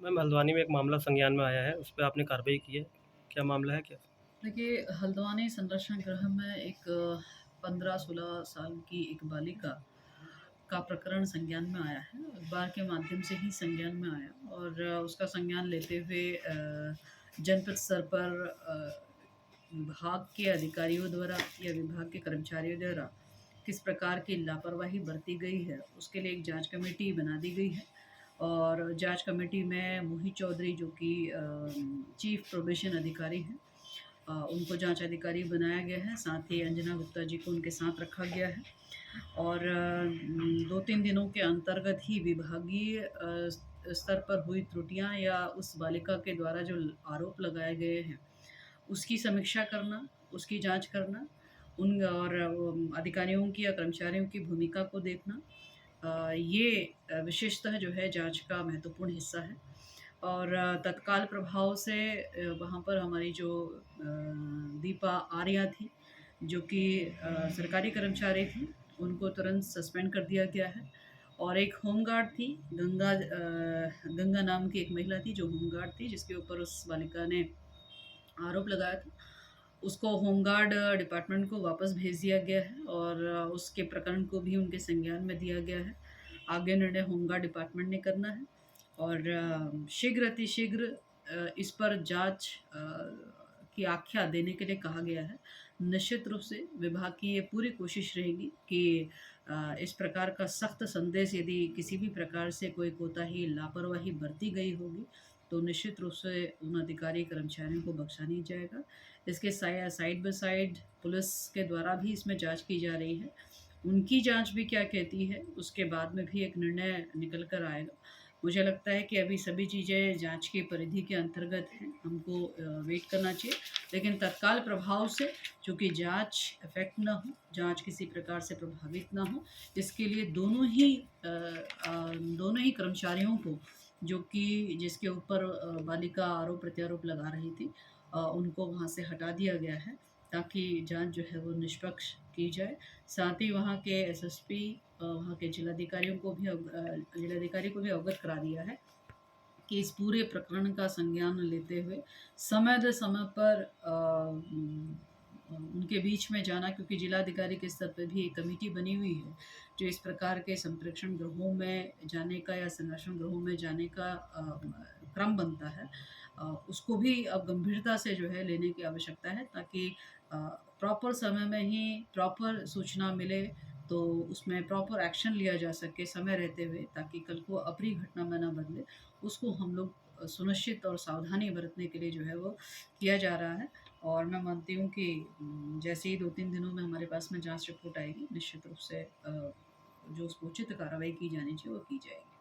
Ma'am Haldwani में एक मामला संज्ञान में आया है, उस पे आपने कार्रवाई की है, क्या मामला है क्या? देखिए, हल्द्वानी संरक्षण गृह में एक 15-16 साल की एक बालिका का प्रकरण संज्ञान में आया है। अखबार के माध्यम से ही संज्ञान में आया और उसका संज्ञान लेते हुए जनपद स्तर पर विभाग के अधिकारियों द्वारा या विभाग के कर्मचारियों द्वारा किस प्रकार की लापरवाही बरती गई है, उसके लिए एक जांच कमेटी बना दी गई है। और जांच कमेटी में मोहित चौधरी जो कि चीफ प्रोबेशन अधिकारी हैं, उनको जांच अधिकारी बनाया गया है। साथ ही अंजना गुप्ता जी को उनके साथ रखा गया है और 2-3 दिनों के अंतर्गत ही विभागीय स्तर पर हुई त्रुटियां या उस बालिका के द्वारा जो आरोप लगाए गए हैं, उसकी समीक्षा करना, उसकी जांच करना, उन और अधिकारियों की या कर्मचारियों की भूमिका को देखना, ये विशेषतः जो है जांच का महत्वपूर्ण हिस्सा है। और तत्काल प्रभाव से वहाँ पर हमारी जो दीपा आर्या थी, जो कि सरकारी कर्मचारी थी, उनको तुरंत सस्पेंड कर दिया गया है। और एक होमगार्ड थी, गंगा नाम की एक महिला थी जो होमगार्ड थी, जिसके ऊपर उस बालिका ने आरोप लगाया था। उसको होमगार्ड डिपार्टमेंट को वापस भेज दिया गया है और उसके प्रकरण को भी उनके संज्ञान में दिया गया है। आगे निर्णय होमगार्ड डिपार्टमेंट ने करना है और शीघ्र अतिशीघ्र इस पर जांच की आख्या देने के लिए कहा गया है। निश्चित रूप से विभाग की ये पूरी कोशिश रहेगी कि इस प्रकार का सख्त संदेश, यदि किसी भी प्रकार से कोई कोताही, लापरवाही बरती गई होगी, तो निश्चित रूप से उन अधिकारी कर्मचारियों को बख्शा नहीं जाएगा। इसके साइड बाय साइड पुलिस के द्वारा भी इसमें जांच की जा रही है। उनकी जांच भी क्या कहती है, उसके बाद में भी एक निर्णय निकल कर आएगा। मुझे लगता है कि अभी सभी चीज़ें जांच की परिधि के अंतर्गत हैं, हमको वेट करना चाहिए। लेकिन तत्काल प्रभाव से, चूँकि जांच इफ़ेक्ट ना हो, जांच किसी प्रकार से प्रभावित ना हो, इसके लिए दोनों ही कर्मचारियों को, जो कि जिसके ऊपर बालिका आरोप प्रत्यारोप लगा रही थी, उनको वहाँ से हटा दिया गया है, ताकि जांच जो है वो निष्पक्ष की जाए। साथ ही वहाँ के एसएसपी, वहाँ के जिलाधिकारी को भी अवगत करा दिया है कि इस पूरे प्रकरण का संज्ञान लेते हुए समय पर उनके बीच में जाना, क्योंकि जिलाधिकारी के स्तर पे भी एक कमेटी बनी हुई है जो इस प्रकार के संप्रेक्षण गृहों में जाने का या संरक्षण गृहों में जाने का क्रम बनता है। उसको भी अब गंभीरता से जो है लेने की आवश्यकता है, ताकि प्रॉपर समय में ही प्रॉपर सूचना मिले, तो उसमें प्रॉपर एक्शन लिया जा सके समय रहते हुए, ताकि कल को अप्रिय घटना में ना बदले। उसको हम लोग सुनिश्चित और सावधानी बरतने के लिए जो है वो किया जा रहा है। और मैं मानती हूँ कि जैसे ही 2-3 दिनों में हमारे पास में जाँच रिपोर्ट आएगी, निश्चित रूप से जो उसको उचित कार्रवाई की जानी चाहिए वो की जाएगी।